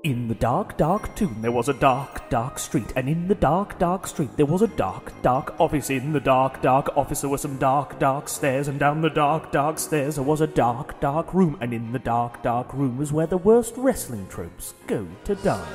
In the dark, dark tomb there was a dark, dark street, and in the dark, dark street there was a dark, dark office. In the dark, dark office there were some dark, dark stairs, and down the dark, dark stairs there was a dark, dark room, and in the dark, dark room was where the worst wrestling tropes go to die.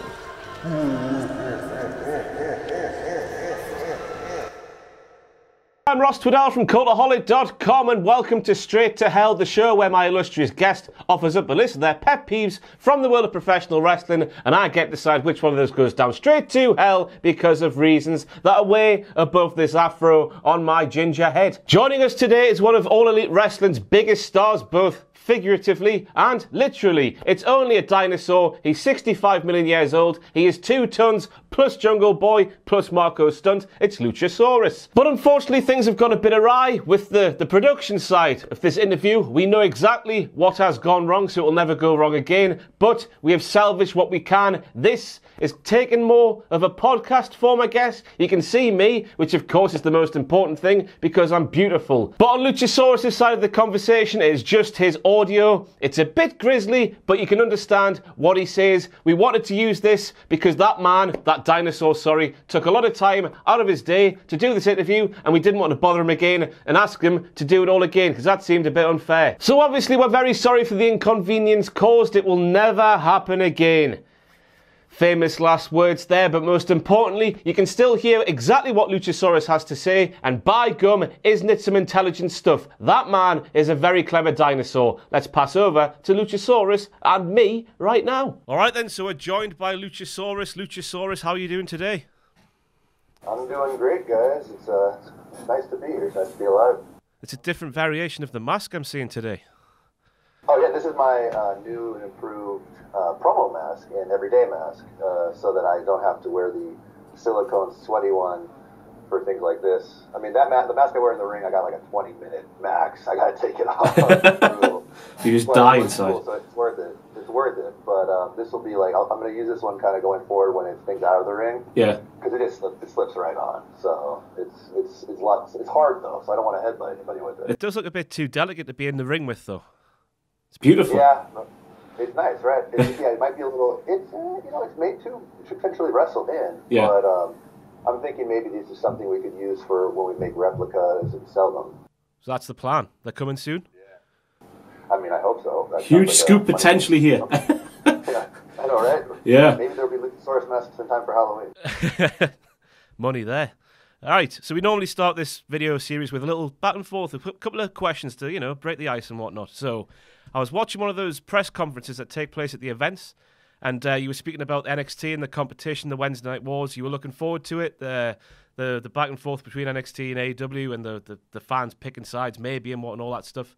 I'm Ross Twiddell from Cultaholic.com and welcome to Straight to Hell, the show where my illustrious guest offers up a list of their pet peeves from the world of professional wrestling, and I get to decide which one of those goes down straight to hell because of reasons that are way above this afro on my ginger head. Joining us today is one of All Elite Wrestling's biggest stars, both figuratively and literally. It's only a dinosaur. He's 65 million years old. He is 2 tons plus Jungle Boy plus Marco Stunt. It's Luchasaurus. But unfortunately, things have gone a bit awry with the production side of this interview. We know exactly what has gone wrong, so it will never go wrong again. But we have salvaged what we can. This is taking more of a podcast form, I guess. You can see me, which of course is the most important thing because I'm beautiful. But on Luchasaurus' side of the conversation, it is just his audio. It's a bit grisly, but you can understand what he says. We wanted to use this because that man, that dinosaur, took a lot of time out of his day to do this interview, and we didn't want to bother him again and ask him to do it all again because that seemed a bit unfair. So obviously we're very sorry for the inconvenience caused. It will never happen again. Famous last words there, but most importantly, you can still hear exactly what Luchasaurus has to say, and by gum, isn't it some intelligent stuff? That man is a very clever dinosaur. Let's pass over to Luchasaurus and me right now. Alright then, so we're joined by Luchasaurus. Luchasaurus, how are you doing today? I'm doing great, guys. It's nice to be here. It's nice to be alive. It's a different variation of the mask I'm seeing today. Oh yeah, this is my new and improved promo mask and everyday mask, so that I don't have to wear the silicone sweaty one for things like this. I mean, the mask I wear in the ring, I got like a 20-minute max. I gotta take it off. You just die inside. Cool, so it's worth it. It's worth it. But this will be like, I'm gonna use this one kind of going forward when it's things out of the ring. Yeah. Because it slips right on. So it's hard though. So I don't want to headbutt anybody with it. It does look a bit too delicate to be in the ring with, though. It's beautiful. Yeah, it's nice, right? It might be a little. It's made to potentially wrestle in. Yeah. But I'm thinking maybe this is something we could use for when we make replicas and sell them. So that's the plan. They're coming soon? Yeah. I mean, I hope so. That Huge scoop potentially here. Yeah, I know, right? Yeah. Maybe there'll be Luchasaurus masks in time for Halloween. Money there. All right, so we normally start this video series with a little back and forth, a couple of questions to, break the ice and whatnot. So I was watching one of those press conferences that take place at the events, and you were speaking about NXT and the competition, the Wednesday Night Wars. You were looking forward to it, the back and forth between NXT and AEW, and the fans picking sides maybe and what and all that stuff.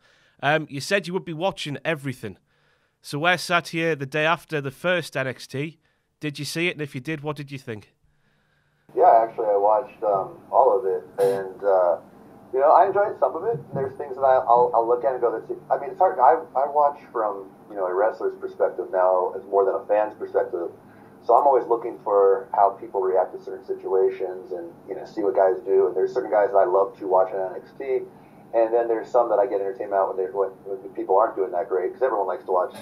You said you would be watching everything. So we're sat here the day after the first NXT. Did you see it? And if you did, what did you think? Yeah, actually, I watched all of it, and I enjoyed some of it. There's things that I'll look at and go, I mean, it's hard. I watch from a wrestler's perspective now as more than a fan's perspective. So I'm always looking for how people react to certain situations and see what guys do. And there's certain guys that I love to watch on NXT, and then there's some that I get entertainment out when people aren't doing that great, because everyone likes to watch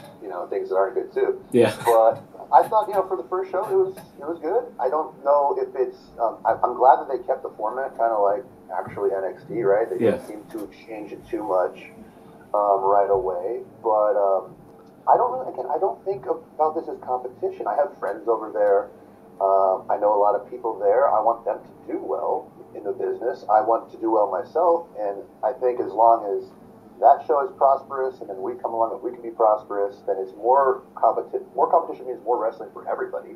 things that aren't good too. Yeah. But I thought for the first show it was good. I don't know if it's. I'm glad that they kept the format kind of like actually NXT, right? They didn't seem to change it too much right away. But I don't really. Again, I don't think about this as competition. I have friends over there. I know a lot of people there. I want them to do well in the business. I want to do well myself, and I think as long as that show is prosperous, and then we come along and we can be prosperous, then it's more competition. More competition means more wrestling for everybody.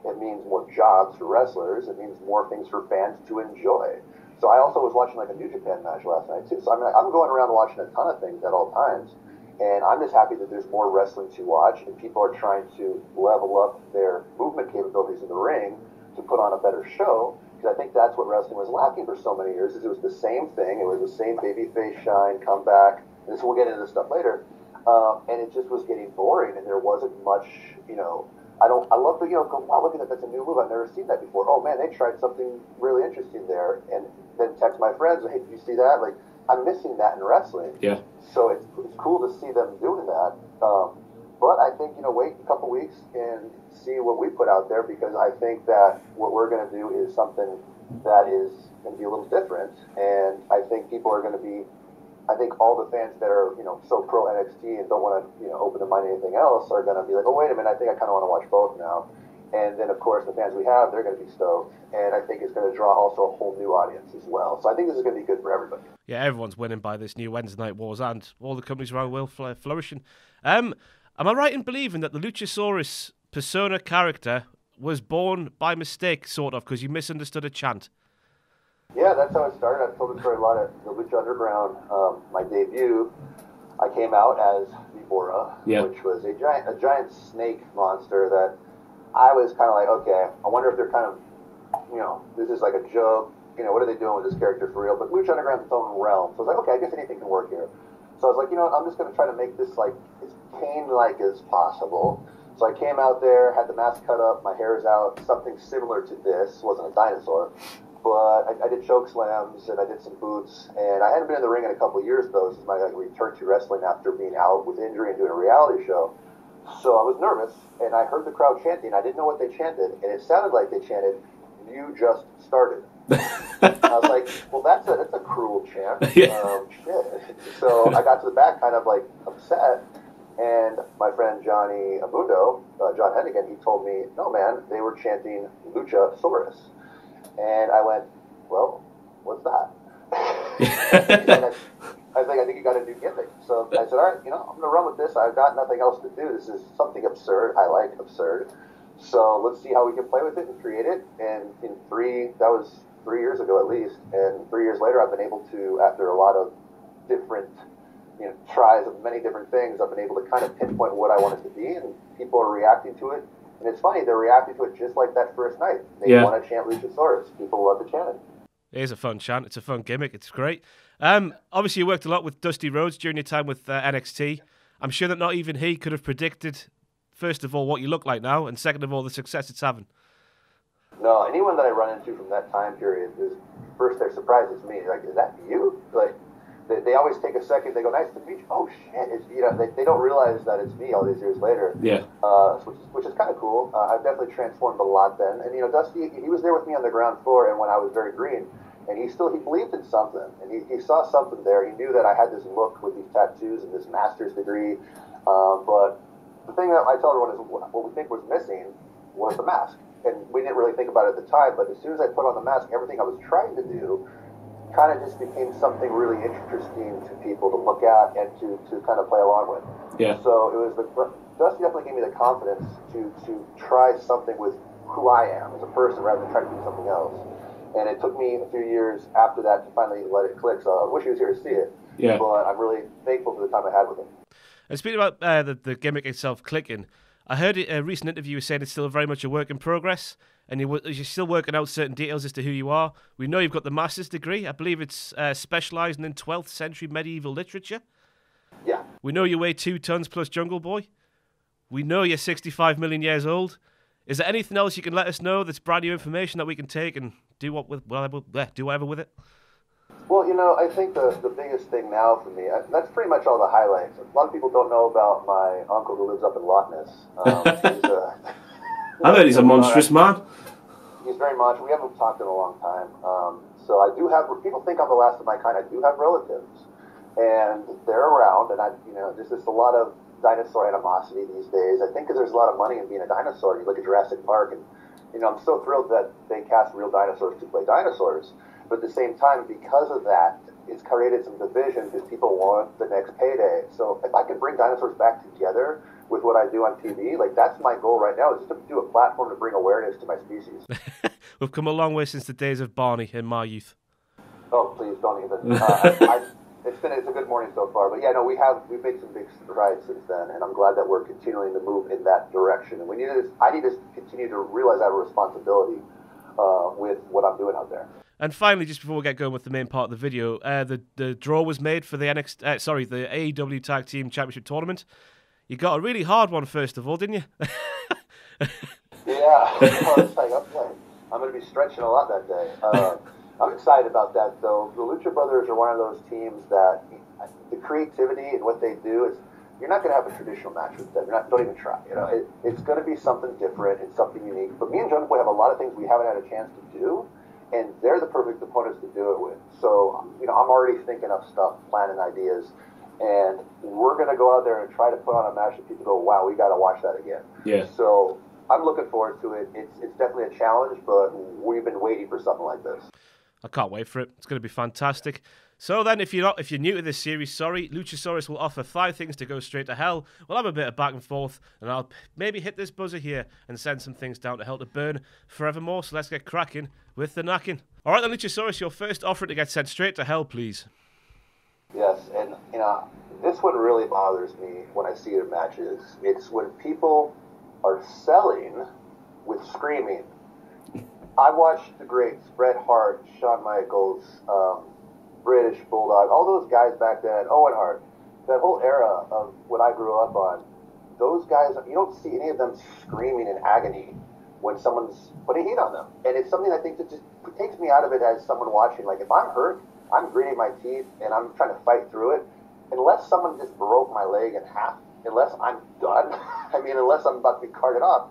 It means more jobs for wrestlers. It means more things for fans to enjoy. So I also was watching like a New Japan match last night too. So I'm going around watching a ton of things at all times, and I'm just happy that there's more wrestling to watch, and people are trying to level up their movement capabilities in the ring to put on a better show. Because I think that's what wrestling was lacking for so many years. Is it was the same thing. It was the same babyface shine, comeback. And we'll get into this stuff later. And it just was getting boring, and there wasn't much. I love to go, wow, look at that. That's a new move. I've never seen that before. Oh man, they tried something really interesting there. And then text my friends, hey, did you see that? Like, I'm missing that in wrestling. Yeah. So it's cool to see them doing that. But I think, wait a couple weeks and see what we put out there, because I think that what we're going to do is something that is going to be a little different. And I think people are going to be, I think all the fans that are, so pro NXT and don't want to, open their mind to anything else are going to be like, oh, wait a minute, I think I kind of want to watch both now. And then, of course, the fans we have, they're going to be stoked. And I think it's going to draw also a whole new audience as well. So I think this is going to be good for everybody. Yeah, everyone's winning by this new Wednesday Night Wars, and all the companies around will flourishing. Am I right in believing that the Luchasaurus persona character was born by mistake, sort of, because you misunderstood a chant? Yeah, that's how it started. I've told the story a lot at the Lucha Underground. My debut, I came out as Vibora, which was a giant snake monster that I was kind of like, okay, I wonder if they're kind of, this is like a joke. What are they doing with this character for real? But Lucha Underground's its own realm. So I was like, okay, I guess anything can work here. So I was like, I'm just going to try to make this like as Kane-like as possible. So I came out there, had the mask cut up, my hair's out, something similar to this. Wasn't a dinosaur. But I did choke slams and I did some boots. And I hadn't been in the ring in a couple of years, though. This is my return to wrestling after being out with injury and doing a reality show. So I was nervous, and I heard the crowd chanting. I didn't know what they chanted, and it sounded like they chanted, "You just started." I was like, well, that's a cruel chant. Shit. So I got to the back kind of like upset, and my friend Johnny Amundo, John Hennigan, he told me, no, man, they were chanting Luchasaurus. And I went, well, what's that? I think you got a new gimmick. So I said, all right, I'm going to run with this. I've got nothing else to do. This is something absurd. I like absurd. So let's see how we can play with it and create it. And that was 3 years ago at least. And 3 years later, I've been able to, after a lot of different, tries of many different things, I've been able to kind of pinpoint what I want it to be. And people are reacting to it. And it's funny, they're reacting to it just like that first night. They want to chant Luchasaurus. People love to chant it. It is a fun chant. It's a fun gimmick. It's great. Obviously, you worked a lot with Dusty Rhodes during your time with NXT. I'm sure that not even he could have predicted, first of all, what you look like now, and second of all, the success it's having. No, anyone that I run into from that time period is, first they're surprised it's me. Like, is that you? Like, they always take a second. They go, nice to meet you. Oh, shit. They don't realize that it's me all these years later. Yeah. Which is kind of cool. I've definitely transformed a lot then. And, Dusty, he was there with me on the ground floor, and when I was very green, and he believed in something. And he saw something there. He knew that I had this look with these tattoos and this master's degree. But the thing that I tell everyone is what we think was missing was the mask. And we didn't really think about it at the time, but as soon as I put on the mask, everything I was trying to do kind of just became something really interesting to people to look at and to kind of play along with. Yeah. So it was Dusty definitely gave me the confidence to try something with who I am as a person rather than trying to do something else. And it took me a few years after that to finally let it click. So I wish he was here to see it. Yeah. But I'm really thankful for the time I had with him. And speaking about the gimmick itself clicking, I heard a recent interview you saying it's still very much a work in progress, and you're still working out certain details as to who you are. We know you've got the master's degree. I believe it's specialising in 12th century medieval literature. Yeah. We know you weigh 2 tons plus Jungle Boy. We know you're 65 million years old. Is there anything else you can let us know that's brand new information that we can take and do whatever with it? Well, I think the biggest thing now for me, that's pretty much all the highlights. A lot of people don't know about my uncle who lives up in Loch Ness. I bet he's a monstrous man. He's very monstrous. We haven't talked in a long time. So I do have, people think I'm the last of my kind. I do have relatives. And they're around, and there's just a lot of dinosaur animosity these days. I think because there's a lot of money in being a dinosaur. You look at Jurassic Park, and I'm so thrilled that they cast real dinosaurs to play dinosaurs. But at the same time, because of that, it's created some division because people want the next payday. So if I can bring dinosaurs back together with what I do on TV, like that's my goal right now, is just to do a platform to bring awareness to my species. We've come a long way since the days of Barney in my youth. Oh, please don't even. It's a good morning so far, but yeah, no, we've made some big strides since then, and I'm glad that we're continuing to move in that direction. And I need to continue to realize I have a responsibility with what I'm doing out there. And finally, just before we get going with the main part of the video, the draw was made for the AEW Tag Team Championship Tournament. You got a really hard one, first of all, didn't you? Yeah, I'm going to be stretching a lot that day. I'm excited about that, though. The Lucha Brothers are one of those teams that the creativity and what they do is you're not going to have a traditional match with them. Don't even try. It's going to be something different and something unique. But me and Jungle Boy have a lot of things we haven't had a chance to do, and they're the perfect opponents to do it with. So, I'm already thinking of stuff, planning ideas, and we're going to go out there and try to put on a match that people go, wow, we got to watch that again. Yeah. So I'm looking forward to it. It's definitely a challenge, but we've been waiting for something like this. I can't wait for it. It's going to be fantastic. So then, if you're new to this series, sorry, Luchasaurus will offer 5 things to go straight to hell. We'll have a bit of back and forth, and I'll maybe hit this buzzer here and send some things down to hell to burn forevermore. So let's get cracking with the knacking. All right then, Luchasaurus, your first offering to get sent straight to hell, please. Yes, and this one really bothers me when I see it in matches. It's when people are selling with screaming. I watched the greats, Bret Hart, Shawn Michaels, British Bulldog, all those guys back then, Owen Hart, that whole era of what I grew up on. Those guys, you don't see any of them screaming in agony when someone's putting heat on them. And it's something I think that just takes me out of it as someone watching. Like, if I'm hurt, I'm gritting my teeth and I'm trying to fight through it. Unless someone just broke my leg in half, unless I'm done, unless I'm about to be carted off,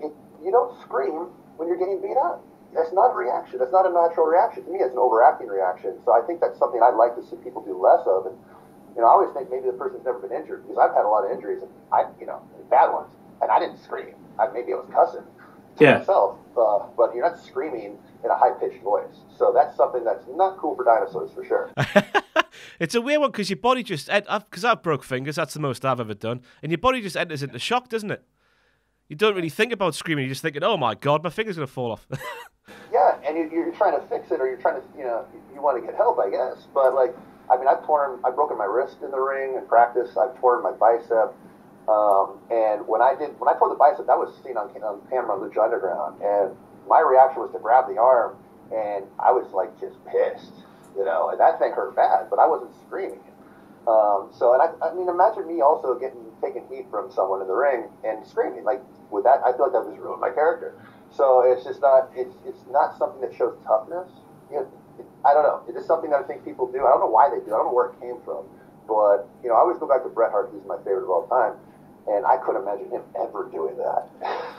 you don't scream when you're getting beat up. That's not a reaction. That's not a natural reaction. To me, it's an overacting reaction. So I think that's something I'd like to see people do less of. And, I always think maybe the person's never been injured, because I've had a lot of injuries, and bad ones, and I didn't scream. Maybe I was cussing to myself, but you're not screaming in a high-pitched voice. So that's something that's not cool for dinosaurs, for sure. It's a weird one, because your body just, because I've broke fingers, that's the most I've ever done, and your body just enters into shock, doesn't it? You don't really think about screaming. You're just thinking, oh my God, my finger's going to fall off. Yeah, and you're trying to fix it, or you're trying to, you want to get help, I guess. But, I've broken my wrist in the ring in practice. I've torn my bicep. And when I tore the bicep, that was seen on camera on Lucha Underground. And my reaction was to grab the arm, and I was, just pissed, and that thing hurt bad, but I wasn't screaming. Imagine me also taking heat from someone in the ring and screaming. With that, I feel like that just ruined my character. So it's just not, it's not something that shows toughness. I don't know. It's just something that I think people do. I don't know why they do. I don't know where it came from. But, I always go back to Bret Hart. He's my favorite of all time. And I couldn't imagine him ever doing that.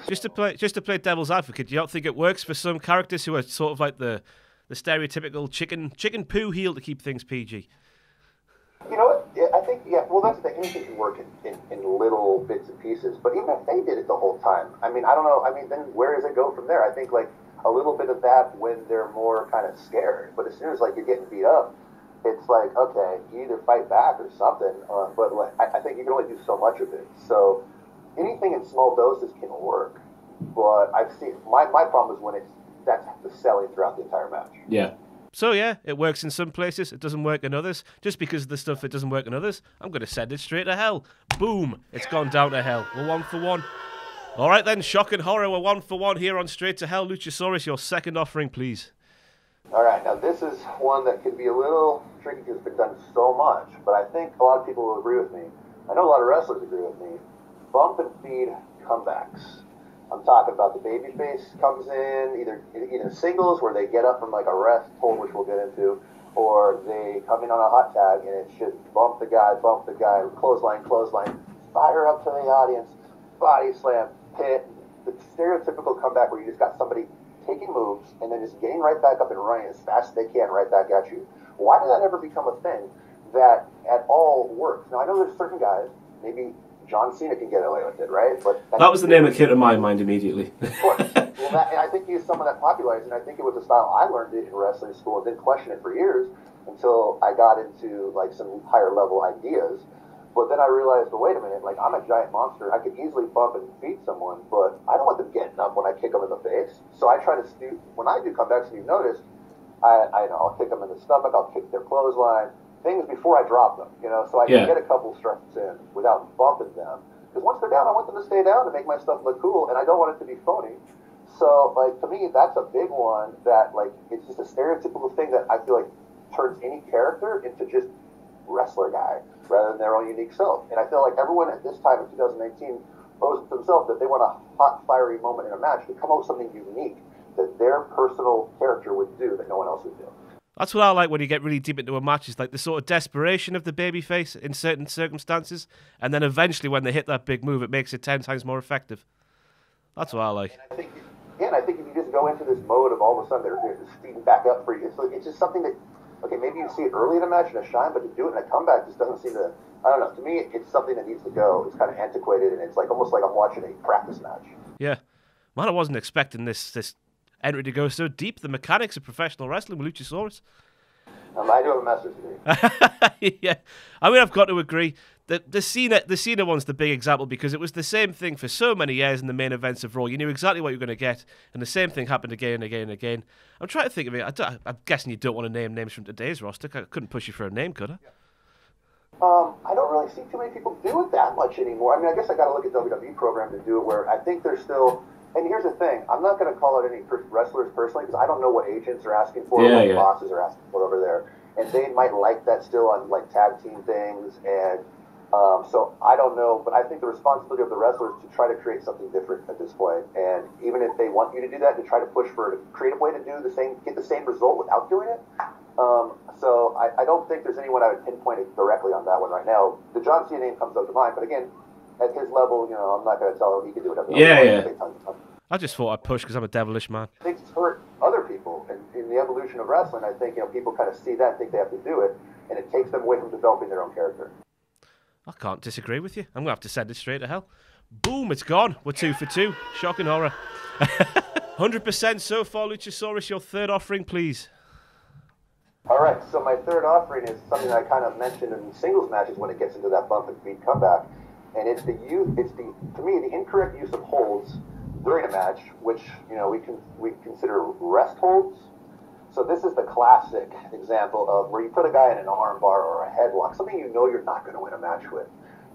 Just to play devil's advocate, you don't think it works for some characters who are sort of like the stereotypical chicken poo heel to keep things PG? You know what? I think, well, that's the thing. Anything can work in little bits and pieces. But even if they did it the whole time, I don't know. Then where does it go from there? I think, a little bit of that when they're more kind of scared. But as soon as, you're getting beat up, it's okay, you either fight back or something. But I think you can only do so much of it. So anything in small doses can work. But I've seen, my problem is when that's the selling throughout the entire match. Yeah. So yeah, it works in some places, it doesn't work in others. Just because of the stuff that doesn't work in others, I'm going to send it straight to hell. Boom, it's gone down to hell. We're 1 for 1. All right then, shock and horror, we're 1 for 1 here on Straight to Hell. Luchasaurus, your second offering, please. All right, now this is one that could be a little tricky because it's been done so much, but I think a lot of people will agree with me. I know a lot of wrestlers agree with me. Bump and feed comebacks. I'm talking about the babyface comes in, either singles where they get up from a rest hold, which we'll get into, or they come in on a hot tag and it's just bump the guy, clothesline, fire up to the audience, body slam, hit, the stereotypical comeback where you just got somebody taking moves and then just getting right back up and running as fast as they can right back at you. Why did that ever become a thing that at all works? Now, I know there's certain guys, maybe John Cena can get away with it, right? But that was the name that came to my mind immediately. Of course. And I think he's someone that popularized it, and I think it was a style I learned it in wrestling school and didn't question it for years until I got into some higher level ideas. But then I realized, well, wait a minute, I'm a giant monster. I could easily bump and beat someone, but I don't want them getting up when I kick them in the face. So I try to when I do comebacks, and you've noticed, I'll kick them in the stomach, I'll kick their clothesline, things before I drop them, so I can get a couple strikes in without bumping them. Because once they're down, I want them to stay down to make my stuff look cool, and I don't want it to be phony. So, to me, that's a big one that, it's just a stereotypical thing that I feel turns any character into just wrestler guy rather than their own unique self. And I feel like everyone at this time in 2018 owes it to themselves that they want a hot, fiery moment in a match to come up with something unique that their personal character would do that no one else would do. That's what I like when you get really deep into a match, is like the sort of desperation of the babyface in certain circumstances, and then eventually when they hit that big move, it makes it 10 times more effective. That's what I like. And I think if you just go into this mode of all of a sudden they're just speeding back up for you, it's just something that, okay, maybe you see it early in a match in a shine, but to do it in a comeback just doesn't seem to, I don't know, to me it's something that needs to go. It's kind of antiquated, and it's like almost like I'm watching a practice match. Yeah. Man, I wasn't expecting this entry to go so deep. The mechanics of professional wrestling with Luchasaurus. I do have a master's degree. Yeah, I mean, I've got to agree that the Cena one's the big example, because it was the same thing for so many years in the main events of Raw. You knew exactly what you were going to get, and the same thing happened again and again and again. I'm trying to think of it. I'm guessing you don't want to name names from today's roster. I couldn't push you for a name, could I? I don't really see too many people do it that much anymore. I mean, I guess I got to look at WWE program to do it, where I think there's still. And here's the thing: I'm not going to call out any wrestlers personally, because I don't know what agents are asking for, or what bosses are asking for over there, and they might like that still on like tag team things, and so I don't know. But I think the responsibility of the wrestlers to try to create something different at this point, and even if they want you to do that, to try to push for a creative way to do the same, get the same result without doing it. So I don't think there's anyone I would pinpoint it directly on that one right now. The John Cena name comes up to mind, but again, at his level, you know, I'm not going to tell him he can do whatever. I just thought I'd push because I'm a devilish man. I think it's hurt other people, and in the evolution of wrestling, I think, you know, people kind of see that and think they have to do it, and it takes them away from developing their own character. I can't disagree with you. I'm going to have to send it straight to hell. Boom, it's gone. We're 2 for 2. Shocking horror. 100% so far, Luchasaurus. Your third offering, please. All right, so my third offering is something I kind of mentioned in singles matches when it gets into that bump and beat comeback, and it's to me the incorrect use of holds during a match, which, you know, we consider rest holds. So this is the classic example of where you put a guy in an arm bar or a headlock, something you know you're not going to win a match with,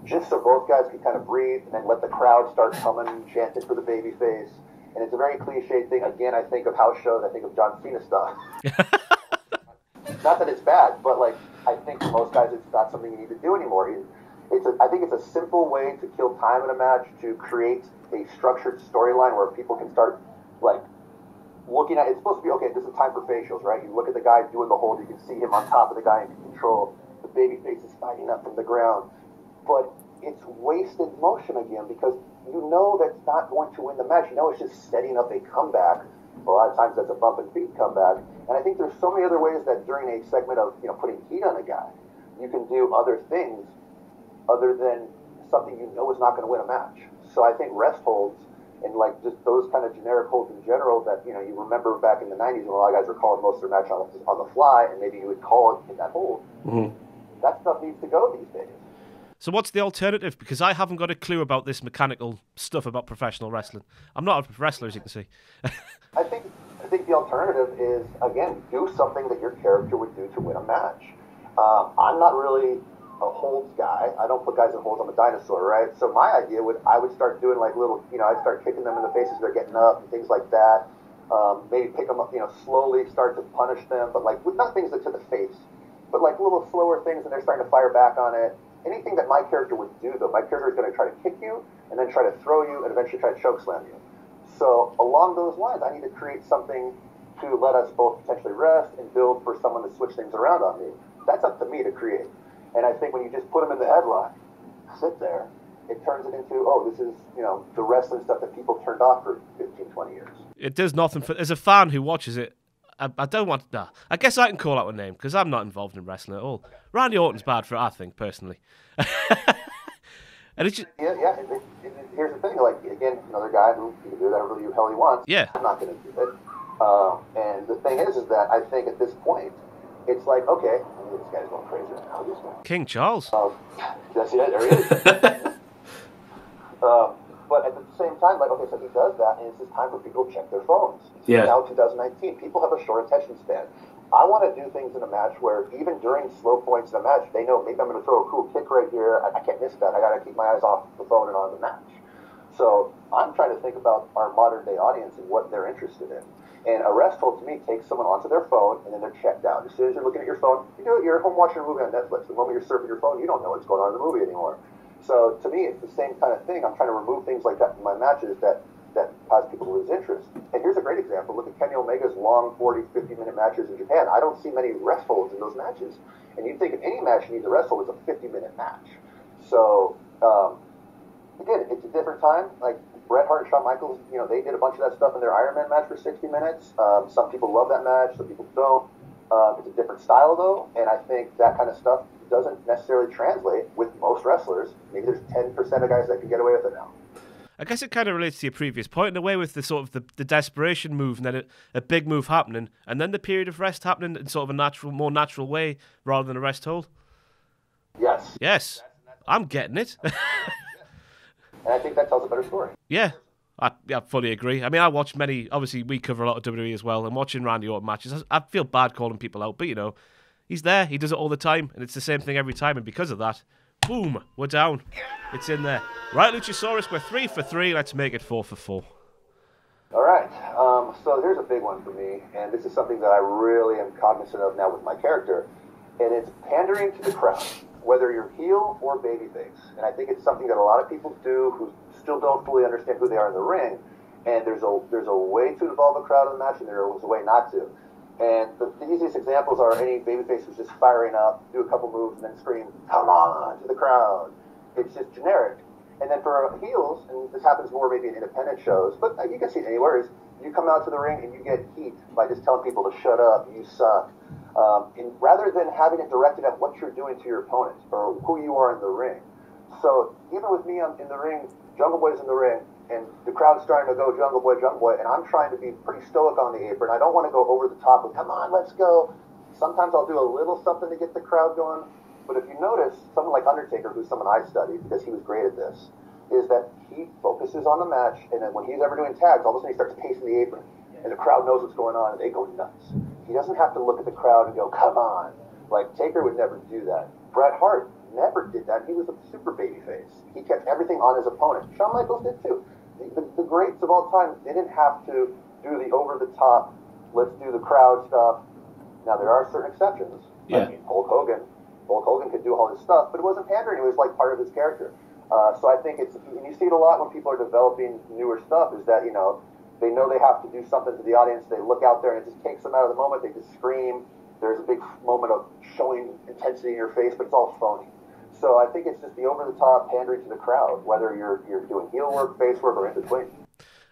just so both guys can kind of breathe and then let the crowd start coming and chanting for the babyface. And it's a very cliche thing. Again, I think of house shows, I think of John Cena stuff. Not that it's bad, but like I think for most guys, it's not something you need to do anymore. I think it's a simple way to kill time in a match, to create a structured storyline where people can start like looking at. It's supposed to be, okay, this is time for facials, right? You look at the guy doing the hold, you can see him on top of the guy in control. The babyface is fighting up from the ground, but it's wasted motion again, because you know that's not going to win the match. You know it's just setting up a comeback. A lot of times that's a bump and beat comeback. And I think there's so many other ways that during a segment of, you know, putting heat on a guy, you can do other things other than something you know is not going to win a match. So I think rest holds and like just those kind of generic holds in general that, you know, you remember back in the 90s when a lot of guys were calling most of their match on the fly, and maybe you would call it in that hold. Mm-hmm. That stuff needs to go these days. So what's the alternative? Because I haven't got a clue about this mechanical stuff about professional wrestling. I'm not a wrestler, as you can see. I think the alternative is, again, do something that your character would do to win a match. I'm not really a holds guy. I don't put guys in holds. I'm a dinosaur, right? So my idea I would start doing like little, you know, I'd start kicking them in the faces as they're getting up and things like that. Maybe pick them up, you know, slowly start to punish them, but like not things that to the face, but like little slower things, and they're starting to fire back on it. Anything that my character would do, though, my character is going to try to kick you and then try to throw you and eventually try to choke slam you. So along those lines, I need to create something to let us both potentially rest and build for someone to switch things around on me. That's up to me to create. And I think when you just put them in the headlock, sit there, it turns it into, oh, this is, you know, the wrestling stuff that people turned off for 15, 20 years. It does nothing for, as a fan who watches it, I don't want to. Nah. I guess I can call out a name because I'm not involved in wrestling at all. Randy Orton's bad for it, I think, personally. And it's just, yeah. Here's the thing, like, again, another guy who can do whatever the hell he wants. Yeah. I'm not going to do it. And the thing is that I think at this point, it's like, okay, this guy's going crazy right now. King Charles. That's it. There he is. But at the same time, like, okay, so he does that, and it's just time for people to check their phones. Yeah. Now, 2019, people have a short attention span. I want to do things in a match where even during slow points in a match, they know maybe I'm going to throw a cool kick right here. I can't miss that. I got to keep my eyes off the phone and on the match. So I'm trying to think about our modern day audience and what they're interested in. And a rest hold, to me, takes someone onto their phone, and then they're checked out. As soon as you're looking at your phone, you're home watching a movie on Netflix. The moment you're surfing your phone, you don't know what's going on in the movie anymore. So to me, it's the same kind of thing. I'm trying to remove things like that from my matches that cause people to lose interest. And here's a great example. Look at Kenny Omega's long 40, 50-minute matches in Japan. I don't see many rest holds in those matches. And you'd think if any match needs a rest hold, it's a 50-minute match. So, again, it's a different time. Like Bret Hart and Shawn Michaels, they did a bunch of that stuff in their Iron Man match for 60 minutes. Some people love that match, some people don't. It's a different style, though, and I think that kind of stuff doesn't necessarily translate with most wrestlers. Maybe there's 10% of guys that can get away with it now. I guess it kind of relates to your previous point in a way, with the sort of the desperation move and then a big move happening, and then the period of rest happening in sort of a more natural way rather than a rest hold. Yes. Yes. I'm getting it. And I think that tells a better story. Yeah. I fully agree. I mean, I watch obviously we cover a lot of WWE as well, and watching Randy Orton matches, I feel bad calling people out, but he's there, he does it all the time, and it's the same thing every time, and because of that, boom, we're down. It's in there. Right, Luchasaurus, we're 3 for 3, let's make it 4 for 4. All right, so here's a big one for me, and this is something that I really am cognizant of now with my character, and it's pandering to the crowd, whether you're heel or babyface. And I think it's something that a lot of people do who still don't fully understand who they are in the ring, and there's a way to involve a crowd in the match, and there's a way not to. And the easiest examples are any babyface who's just firing up, do a couple moves, and then scream, "Come on," to the crowd. It's just generic. And then for heels, and this happens more maybe in independent shows, but you can see it anywhere, is you come out to the ring and you get heat by just telling people to shut up, you suck. And rather than having it directed at what you're doing to your opponent or who you are in the ring. So even with me in the ring, Jungle Boy's in the ring, and the crowd's starting to go Jungle Boy, and I'm trying to be pretty stoic on the apron. I don't want to go over the top with, "Come on, let's go." Sometimes I'll do a little something to get the crowd going. But if you notice, someone like Undertaker, who's someone I studied because he was great at this, is that he focuses on the match, and then when he's ever doing tags, all of a sudden he starts pacing the apron, and the crowd knows what's going on, and they go nuts. He doesn't have to look at the crowd and go, "Come on." Like, Taker would never do that. Bret Hart never did that. He was a super baby face. He kept everything on his opponent. Shawn Michaels did too. The greats of all time, they didn't have to do the over-the-top, let's do the crowd stuff. Now, there are certain exceptions. Yeah. I mean, Hulk Hogan could do all this stuff, but it wasn't pandering. It was like part of his character. So I think and you see it a lot when people are developing newer stuff, is that, they know they have to do something to the audience. They look out there and it just takes them out of the moment. They just scream. There's a big moment of showing intensity in your face, but it's all phony. So I think it's just the over-the-top pandering to the crowd, whether you're doing heel work, face work, or in between.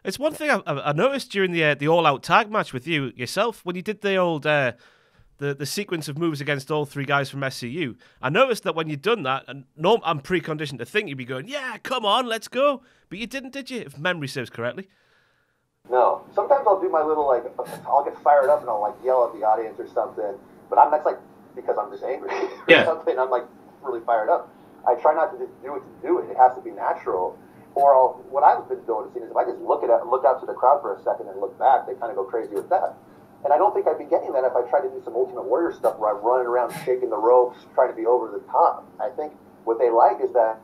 It's one thing I noticed during the all-out tag match with yourself, when you did the old the sequence of moves against all three guys from SCU. I noticed that when you'd done that, and I'm preconditioned to think you'd be going, "Yeah, come on, let's go," but you didn't, did you? If memory serves correctly. No. Sometimes I'll do my little, I'll get fired up and I'll, yell at the audience or something. But that's, because I'm just angry or something. I'm, really fired up. I try not to just do it to do it. It has to be natural. Or what I've been noticing is if I just look out to the crowd for a second and look back, they kind of go crazy with that. And I don't think I'd be getting that if I tried to do some Ultimate Warrior stuff where I'm running around shaking the ropes, trying to be over the top. I think what they like is that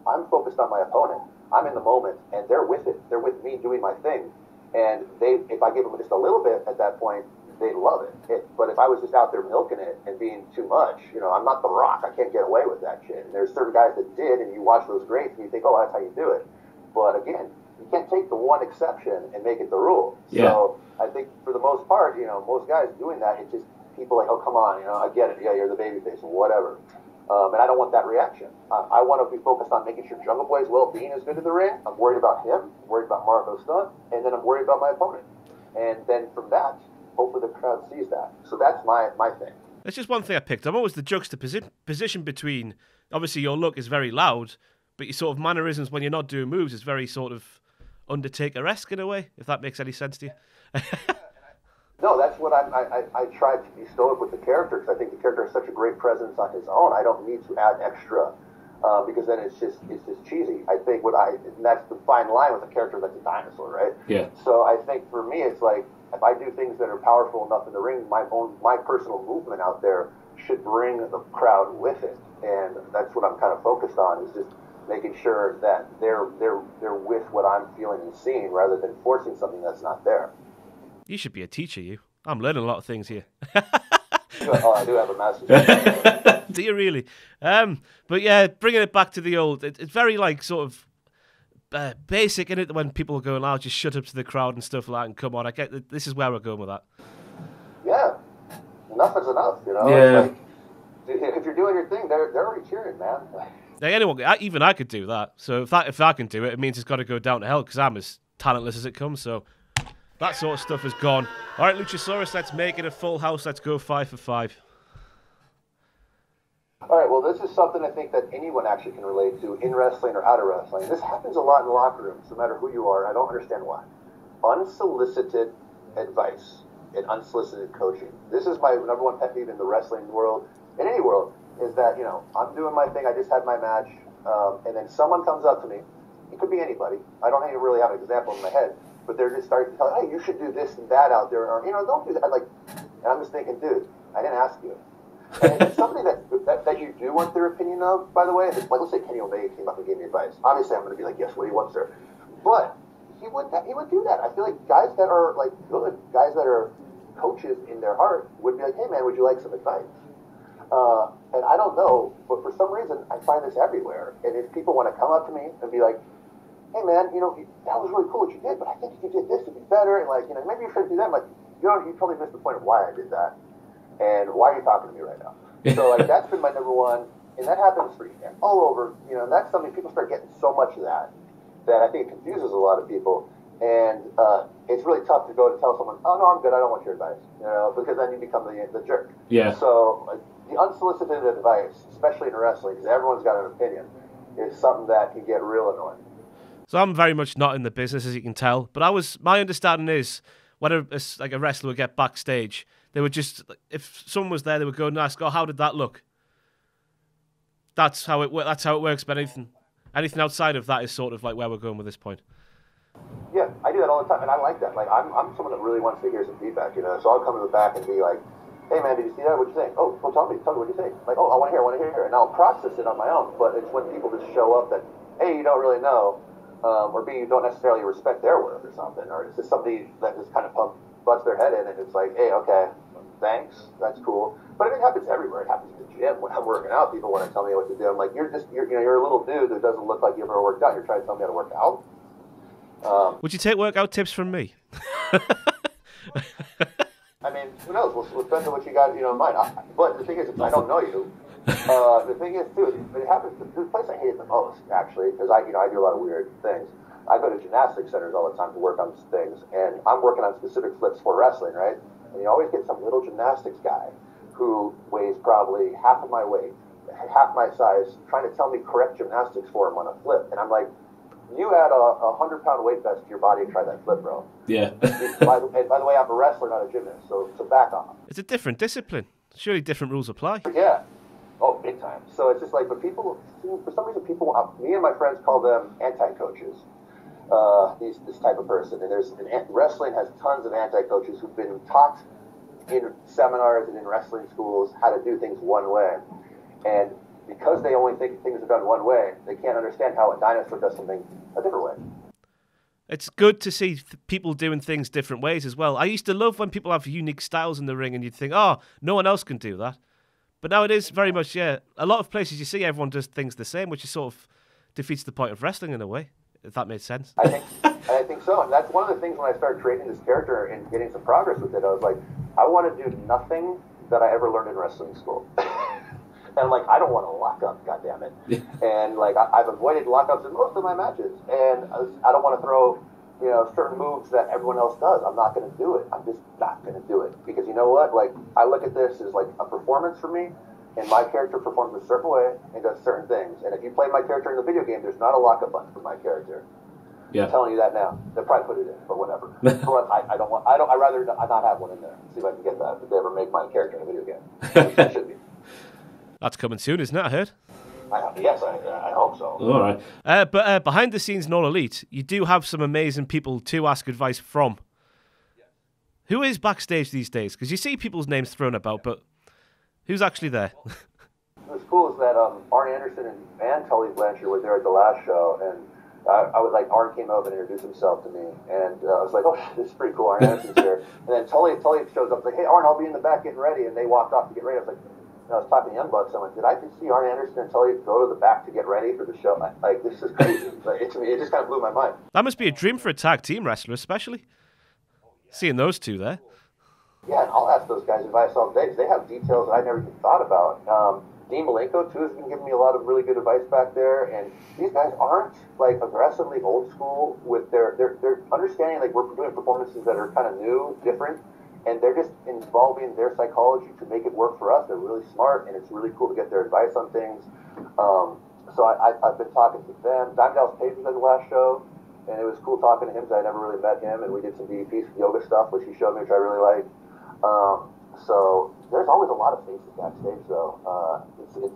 I'm focused on my opponent. I'm in the moment, and they're with it. They're with me doing my thing. And if I give them just a little bit at that point, they love it. But if I was just out there milking it and being too much, I'm not The Rock. I can't get away with that shit. And there's certain guys that did, and you watch those greats, and you think, oh, that's how you do it. But again, you can't take the one exception and make it the rule. Yeah. So I think for the most part, most guys doing that, it's just people like, oh, come on, I get it. Yeah, you're the babyface or whatever. And I don't want that reaction. I want to be focused on making sure Jungle Boy's well-being is good in the ring. I'm worried about him, I'm worried about Marco Stunt, and then I'm worried about my opponent. And then from that, hopefully the crowd sees that. So that's my thing. That's just one thing I picked up. Always the juxtaposition between, obviously your look is very loud, but your sort of mannerisms when you're not doing moves is very sort of Undertaker-esque in a way, if that makes any sense to you. No, that's what I tried to be stoic with the character, because I think the character has such a great presence on his own. I don't need to add extra, because then it's just cheesy. I think and that's the fine line with a character that's a dinosaur, right? Yeah. So I think for me, it's like, if I do things that are powerful enough in the ring, my personal movement out there should bring the crowd with it, and that's what I'm kind of focused on, is just making sure that they're with what I'm feeling and seeing, rather than forcing something that's not there. You should be a teacher, you. I'm learning a lot of things here. Oh, I do have a master's. Do you really? But yeah, bringing it back to the old, it's very sort of basic in it when people are going, "Oh, just shut up to the crowd and stuff like that." And come on, I get that. This is where we're going with that. Yeah, enough is enough. You know. Yeah. Like, if you're doing your thing, they're already cheering, man. Like anyone, even I could do that. So if I can do it, it means it's got to go down to hell because I'm as talentless as it comes. So that sort of stuff is gone. All right, Luchasaurus, let's make it a full house. Let's go 5 for 5. All right, well, this is something I think that anyone actually can relate to in wrestling or out of wrestling. This happens a lot in locker rooms, no matter who you are. I don't understand why. Unsolicited advice and unsolicited coaching. This is my number one pet peeve in the wrestling world, in any world, is that, you know, I'm doing my thing, I just had my match, and then someone comes up to me. It could be anybody. I don't even really have an example in my head, but they're just starting to tell, hey, you should do this and that out there, or, you know, don't do that. Like, and I'm just thinking, dude, I didn't ask you. And it's somebody that you do want their opinion of, by the way. Like, let's say Kenny Omega came up and gave me advice. Obviously, I'm going to be like, yes, what do you want, sir? But he would do that. I feel like guys that are like good, guys that are coaches in their heart would be like, hey, man, would you like some advice? And I don't know, but for some reason, I find this everywhere. And if people want to come up to me and be like, hey, man, you know, that was really cool what you did, but I think if you did this, it'd be better. And, like, you know, maybe you shouldn't do that. I'm like, you know, you probably missed the point of why I did that. And why are you talking to me right now? So, like, that's been my number one. And that happens all over. You know, that's something people start getting so much of that I think it confuses a lot of people. And it's really tough to go to tell someone, oh, no, I'm good, I don't want your advice. You know, because then you become the jerk. Yeah. So, the unsolicited advice, especially in wrestling, because everyone's got an opinion, is something that can get real annoying. So I'm very much not in the business, as you can tell. But my understanding is when a wrestler would get backstage, they would just, if someone was there, they would go and ask, oh, how did that look? That's how it works. But anything outside of that is sort of like where we're going with this point. Yeah, I do that all the time, and I like that. Like, I'm someone that really wants to hear some feedback, you know. So I'll come to the back and be like, hey, man, did you see that? What'd you think? Oh, well, tell me what you think. Like, oh, I want to hear. And I'll process it on my own. But it's when people just show up that, A, you don't really know, or B, you don't necessarily respect their work or something, or it's just somebody that just kind of butts their head in, and it's like, hey, okay, thanks, that's cool. But it happens everywhere. It happens in the gym. When I'm working out, people want to tell me what to do. I'm like, you're a little dude that doesn't look like you've ever worked out. You're trying to tell me how to work out? Would you take workout tips from me? I mean, who knows? We'll spend on what you got, in mind. But the thing is, I don't know you. The thing is, too, it happens. The place I hate it the most, actually, because I do a lot of weird things. I go to gymnastics centers all the time to work on things, and I'm working on specific flips for wrestling, right? And you always get some little gymnastics guy who weighs probably half of my weight, half my size, trying to tell me correct gymnastics for him on a flip, and I'm like, you add a 100-pound weight vest to your body and try that flip, bro. Yeah. By the way, I'm a wrestler, not a gymnast, so back off. It's a different discipline. Surely different rules apply. Yeah. Oh, big time. So it's just like, but people, for some reason, me and my friends call them anti-coaches. This type of person. And wrestling has tons of anti-coaches who've been taught in seminars and in wrestling schools how to do things one way. And because they only think things are done one way, they can't understand how a dinosaur does something a different way. It's good to see people doing things different ways as well. I used to love when people have unique styles in the ring and you'd think, oh, no one else can do that. But now it is very much, a lot of places you see everyone does things the same, which is sort of defeats the point of wrestling in a way, if that made sense. I think so. And that's one of the things when I started creating this character and getting some progress with it, I was like, I want to do nothing that I ever learned in wrestling school. And, like, I don't want to lock up, goddammit. And, like, I've avoided lockups in most of my matches. And I don't want to throw, certain moves that everyone else does. I'm not going to do it. I'm just not going to do it. Because you know what? Like, I look at this as, like, a performance for me. And my character performs a certain way and does certain things. And if you play my character in the video game, there's not a lockup button for my character. Yeah. I'm telling you that now. They'll probably put it in, but whatever. But I'd rather not have one in there. See if I can get that if they ever make my character in a video game. It should be. That's coming soon, isn't it, I heard? Yes, I hope so. All right. But behind the scenes in All Elite, you do have some amazing people to ask advice from. Who is backstage these days? Because you see people's names thrown about, but who's actually there? What's cool is that Arn Anderson and Tully Blanchard were there at the last show, and I was like, Arn came up and introduced himself to me, and I was like, oh, this is pretty cool, Arn Anderson's here. And then Tully shows up, like, hey, Arn, I'll be in the back getting ready, and they walked off to get ready. I was like, I was talking to Young Bucks. I'm like, did I just see Arn Anderson and Tully go to the back to get ready for the show? Like, this is crazy. Like, it just kind of blew my mind. That must be a dream for a tag team wrestler, especially seeing those two there. Yeah, and I'll ask those guys advice all day. They have details that I never even thought about. Dean Malenko, too, has been giving me a lot of really good advice back there. And these guys aren't, like, aggressively old school with their understanding, like, we're doing performances that are kind of new, different, and they're just involving their psychology to make it work for us. They're really smart, and it's really cool to get their advice on things. So I've been talking to them. Diamond Dallas Page was at the last show, and it was cool talking to him because I never really met him, and we did some DDP yoga stuff, which he showed me, which I really liked. So there's always a lot of faces backstage, though.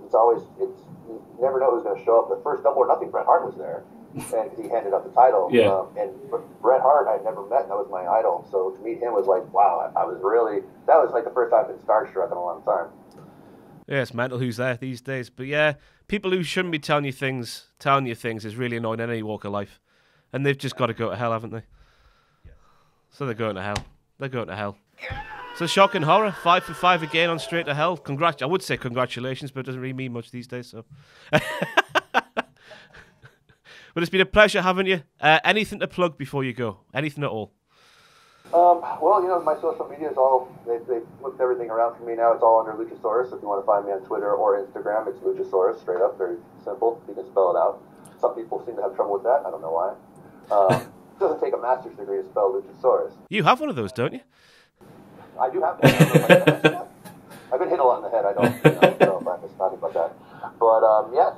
It's always, you never know who's going to show up. The first Double or Nothing, Bret Hart was there, and he handed out the title. Yeah. And Bret Hart I had never met, and that was my idol. So to meet him was like, wow, that was like the first time I've been starstruck in a long time. Yeah, it's mental who's there these days. But yeah, people who shouldn't be telling you things is really annoying in any walk of life. And they've just got to go to hell, haven't they? So they're going to hell. They're going to hell. So shock and horror, 5 for 5 again on Straight to Hell. I would say congratulations, but it doesn't really mean much these days. So, but it's been a pleasure having you. Anything to plug before you go? Anything at all? Well, my social media is all, they've flipped everything around for me now. It's all under Luchasaurus. If you want to find me on Twitter or Instagram, it's Luchasaurus, straight up, very simple. You can spell it out. Some people seem to have trouble with that. I don't know why. It doesn't take a master's degree to spell Luchasaurus. You have one of those, don't you? I do have that. I've been hit a lot in the head. I don't know if I'm just talking about that. But,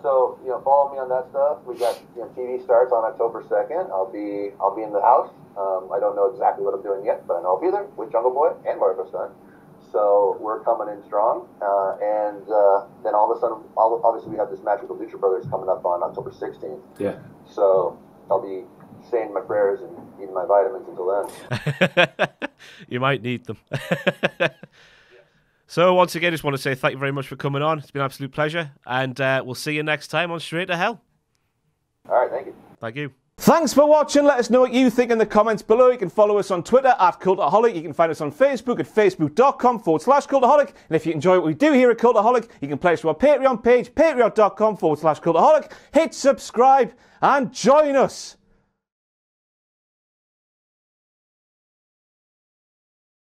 so, follow me on that stuff. We got, TV starts on October 2nd. I'll be in the house. I don't know exactly what I'm doing yet, but I know I'll be there with Jungle Boy and Marco Stunt. So we're coming in strong. And then all of a sudden, obviously we have this match with the Lucha Brothers coming up on October 16th. Yeah. So I'll be saying my prayers and eating my vitamins until then. You might need them. So once again, just want to say thank you very much for coming on. It's been an absolute pleasure. And we'll see you next time on Straight to Hell. All right, thank you. Thank you. Thanks for watching. Let us know what you think in the comments below. You can follow us on Twitter at Cultaholic. You can find us on Facebook at facebook.com/Cultaholic. And if you enjoy what we do here at Cultaholic, you can pledge to our Patreon page, patreon.com/Cultaholic. Hit subscribe and join us.